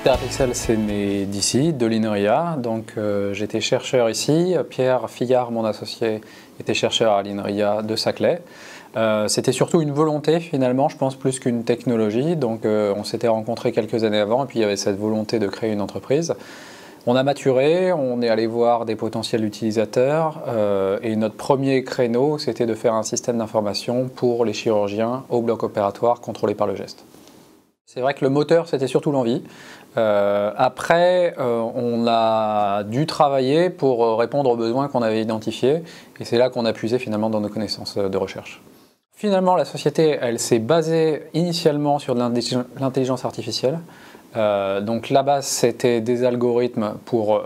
Therapixel, c'est né d'ici, de l'INRIA. Donc j'étais chercheur ici. Pierre Fillard, mon associé, était chercheur à l'INRIA de Saclay. C'était surtout une volonté finalement, je pense, plus qu'une technologie. Donc on s'était rencontrés quelques années avant et puis il y avait cette volonté de créer une entreprise. On a maturé, on est allé voir des potentiels utilisateurs et notre premier créneau, c'était de faire un système d'information pour les chirurgiens au bloc opératoire contrôlé par le geste. C'est vrai que le moteur, c'était surtout l'envie. Après, on a dû travailler pour répondre aux besoins qu'on avait identifiés et c'est là qu'on a puisé finalement dans nos connaissances de recherche. Finalement, la société, elle s'est basée initialement sur de l'intelligence artificielle. Donc la base, c'était des algorithmes pour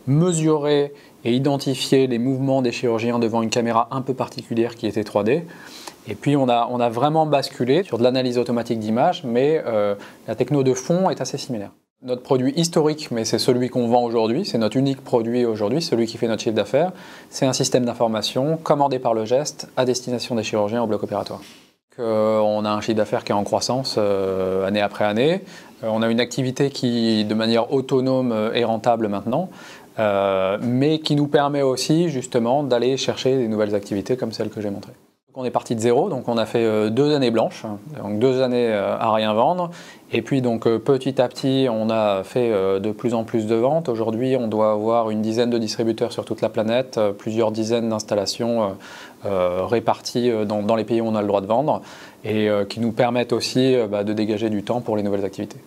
mesurer et identifier les mouvements des chirurgiens devant une caméra un peu particulière qui était 3D. Et puis on a vraiment basculé sur de l'analyse automatique d'images, mais la techno de fond est assez similaire. Notre produit historique, mais c'est celui qu'on vend aujourd'hui, c'est notre unique produit aujourd'hui, celui qui fait notre chiffre d'affaires, c'est un système d'information commandé par le geste à destination des chirurgiens au bloc opératoire. On a un chiffre d'affaires qui est en croissance année après année. On a une activité qui, de manière autonome, est rentable maintenant, mais qui nous permet aussi justement d'aller chercher des nouvelles activités comme celles que j'ai montrées. On est parti de zéro, donc on a fait 2 années blanches, donc 2 années à rien vendre. Et puis donc petit à petit, on a fait de plus en plus de ventes. Aujourd'hui, on doit avoir une dizaine de distributeurs sur toute la planète, plusieurs dizaines d'installations réparties dans les pays où on a le droit de vendre et qui nous permettent aussi de dégager du temps pour les nouvelles activités.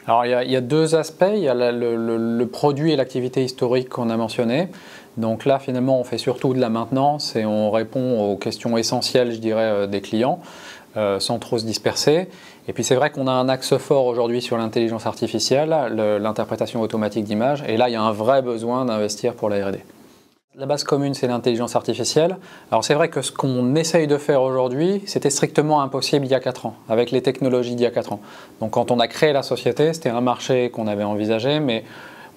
Alors il y a 2 aspects, il y a le produit et l'activité historique qu'on a mentionné. Donc là finalement on fait surtout de la maintenance et on répond aux questions essentielles je dirais des clients sans trop se disperser. Et puis c'est vrai qu'on a un axe fort aujourd'hui sur l'intelligence artificielle, l'interprétation automatique d'images et là il y a un vrai besoin d'investir pour la R&D. La base commune, c'est l'intelligence artificielle. Alors c'est vrai que ce qu'on essaye de faire aujourd'hui, c'était strictement impossible il y a 4 ans, avec les technologies d'il y a 4 ans. Donc quand on a créé la société, c'était un marché qu'on avait envisagé, mais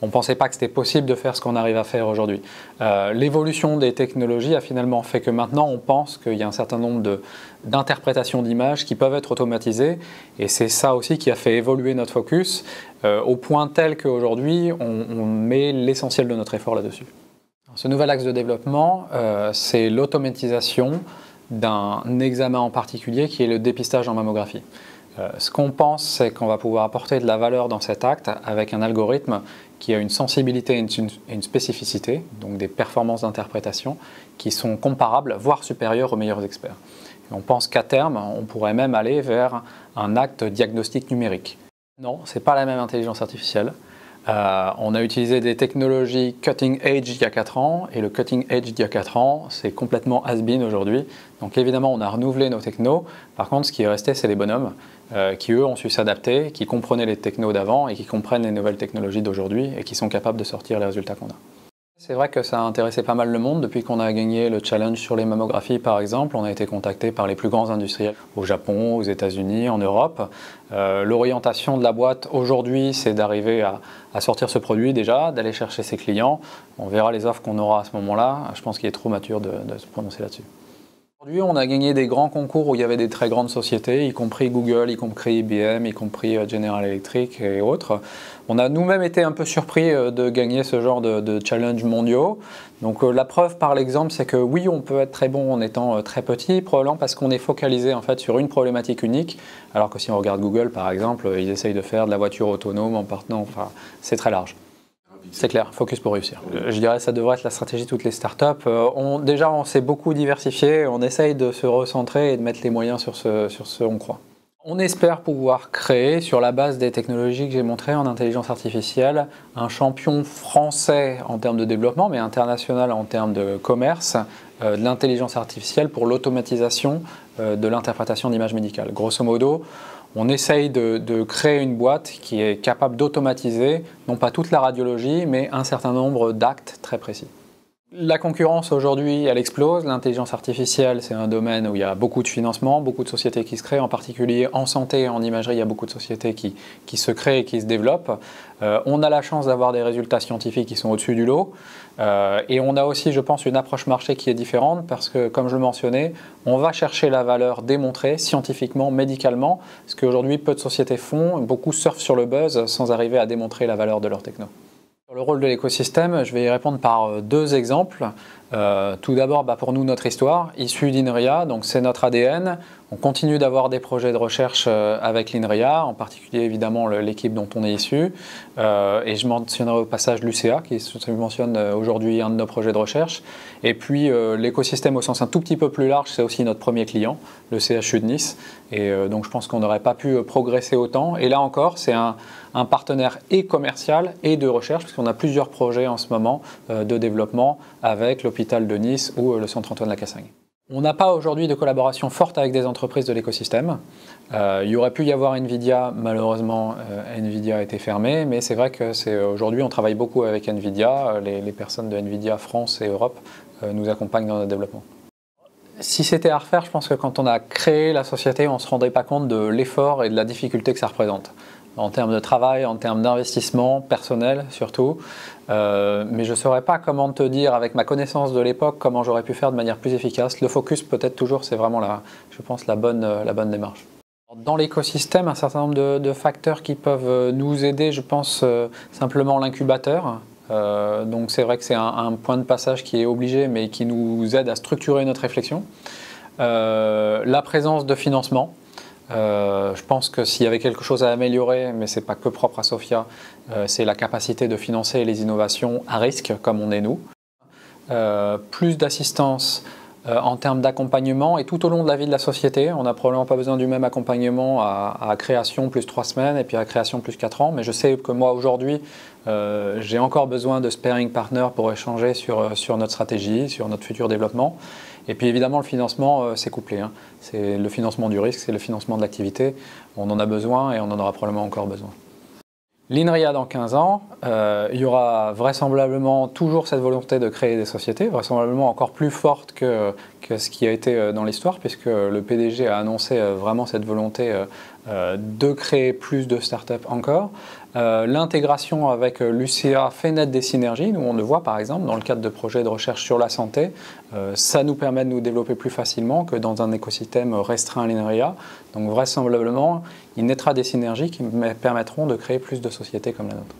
on ne pensait pas que c'était possible de faire ce qu'on arrive à faire aujourd'hui. L'évolution des technologies a finalement fait que maintenant, on pense qu'il y a un certain nombre d'interprétations d'images qui peuvent être automatisées, et c'est ça aussi qui a fait évoluer notre focus, au point tel qu'aujourd'hui, on met l'essentiel de notre effort là-dessus. Ce nouvel axe de développement, c'est l'automatisation d'un examen en particulier qui est le dépistage en mammographie. Ce qu'on pense, c'est qu'on va pouvoir apporter de la valeur dans cet acte avec un algorithme qui a une sensibilité et une spécificité, donc des performances d'interprétation qui sont comparables, voire supérieures aux meilleurs experts. Et on pense qu'à terme, on pourrait même aller vers un acte diagnostic numérique. Non, ce n'est pas la même intelligence artificielle. On a utilisé des technologies cutting edge il y a 4 ans et le cutting edge d'il y a 4 ans c'est complètement has-been aujourd'hui. Donc évidemment on a renouvelé nos technos, par contre ce qui est resté c'est les bonhommes qui eux ont su s'adapter, qui comprenaient les technos d'avant et qui comprennent les nouvelles technologies d'aujourd'hui et qui sont capables de sortir les résultats qu'on a. C'est vrai que ça a intéressé pas mal le monde depuis qu'on a gagné le challenge sur les mammographies par exemple. On a été contacté par les plus grands industriels au Japon, aux États-Unis, en Europe. L'orientation de la boîte aujourd'hui c'est d'arriver à sortir ce produit déjà, d'aller chercher ses clients. On verra les offres qu'on aura à ce moment-là. Je pense qu'il est trop mature de se prononcer là-dessus. Aujourd'hui, on a gagné des grands concours où il y avait des très grandes sociétés, y compris Google, y compris IBM, y compris General Electric et autres. On a nous-mêmes été un peu surpris de gagner ce genre de challenge mondiaux. Donc la preuve par l'exemple, c'est que oui, on peut être très bon en étant très petit, probablement parce qu'on est focalisé en fait sur une problématique unique, alors que si on regarde Google par exemple, ils essayent de faire de la voiture autonome en partant, enfin c'est très large. C'est clair, focus pour réussir. Je dirais que ça devrait être la stratégie de toutes les startups. Déjà, on s'est beaucoup diversifié, on essaye de se recentrer et de mettre les moyens sur ce on croit. On espère pouvoir créer, sur la base des technologies que j'ai montrées en intelligence artificielle, un champion français en termes de développement, mais international en termes de commerce, de l'intelligence artificielle pour l'automatisation de l'interprétation d'images médicales. Grosso modo, on essaye de créer une boîte qui est capable d'automatiser, non pas toute la radiologie, mais un certain nombre d'actes très précis. La concurrence aujourd'hui, elle explose. L'intelligence artificielle, c'est un domaine où il y a beaucoup de financement, beaucoup de sociétés qui se créent, en particulier en santé et en imagerie, il y a beaucoup de sociétés qui se créent et qui se développent. On a la chance d'avoir des résultats scientifiques qui sont au-dessus du lot. Et on a aussi, je pense, une approche marché qui est différente parce que, comme je le mentionnais, on va chercher la valeur démontrée scientifiquement, médicalement, ce qu'aujourd'hui peu de sociétés font. Beaucoup surfent sur le buzz sans arriver à démontrer la valeur de leur techno. Sur le rôle de l'écosystème, je vais y répondre par deux exemples. Tout d'abord, pour nous, notre histoire, issue d'INRIA, donc c'est notre ADN. On continue d'avoir des projets de recherche avec l'INRIA, en particulier évidemment l'équipe dont on est issu. Et je mentionnerai au passage l'UCA, qui se mentionne aujourd'hui un de nos projets de recherche. Et puis l'écosystème au sens un tout petit peu plus large, c'est aussi notre premier client, le CHU de Nice. Et donc je pense qu'on n'aurait pas pu progresser autant. Et là encore, c'est un partenaire et commercial et de recherche, parce qu'on a plusieurs projets en ce moment de développement avec l'hôpital de Nice ou le centre Antoine Lacassagne. On n'a pas aujourd'hui de collaboration forte avec des entreprises de l'écosystème. Il y aurait pu y avoir Nvidia, malheureusement Nvidia a été fermée, mais c'est vrai que aujourd'hui on travaille beaucoup avec Nvidia. Les personnes de Nvidia France et Europe nous accompagnent dans notre développement. Si c'était à refaire, je pense que quand on a créé la société, on ne se rendrait pas compte de l'effort et de la difficulté que ça représente. En termes de travail, en termes d'investissement personnel surtout. Mais je ne saurais pas comment te dire, avec ma connaissance de l'époque, comment j'aurais pu faire de manière plus efficace. Le focus, peut-être toujours, c'est vraiment, je pense, la bonne démarche. Dans l'écosystème, un certain nombre de facteurs qui peuvent nous aider, je pense simplement l'incubateur. Donc c'est vrai que c'est un point de passage qui est obligé, mais qui nous aide à structurer notre réflexion. La présence de financement. Je pense que s'il y avait quelque chose à améliorer, mais ce n'est pas que propre à Sophia, c'est la capacité de financer les innovations à risque, comme on est nous. Plus d'assistance en termes d'accompagnement et tout au long de la vie de la société. On n'a probablement pas besoin du même accompagnement à création plus 3 semaines et puis à création plus 4 ans. Mais je sais que moi aujourd'hui, j'ai encore besoin de sparring partner pour échanger sur notre stratégie, sur notre futur développement. Et puis évidemment, le financement, c'est couplé. C'est le financement du risque, c'est le financement de l'activité. On en a besoin et on en aura probablement encore besoin. L'INRIA dans 15 ans, il y aura vraisemblablement toujours cette volonté de créer des sociétés, vraisemblablement encore plus forte que ce qui a été dans l'histoire, puisque le PDG a annoncé vraiment cette volonté de créer plus de startups encore. L'intégration avec l'UCA fait naître des synergies. Nous, on le voit par exemple dans le cadre de projets de recherche sur la santé. Ça nous permet de nous développer plus facilement que dans un écosystème restreint à l'INRIA. Donc vraisemblablement, il naîtra des synergies qui permettront de créer plus de sociétés comme la nôtre.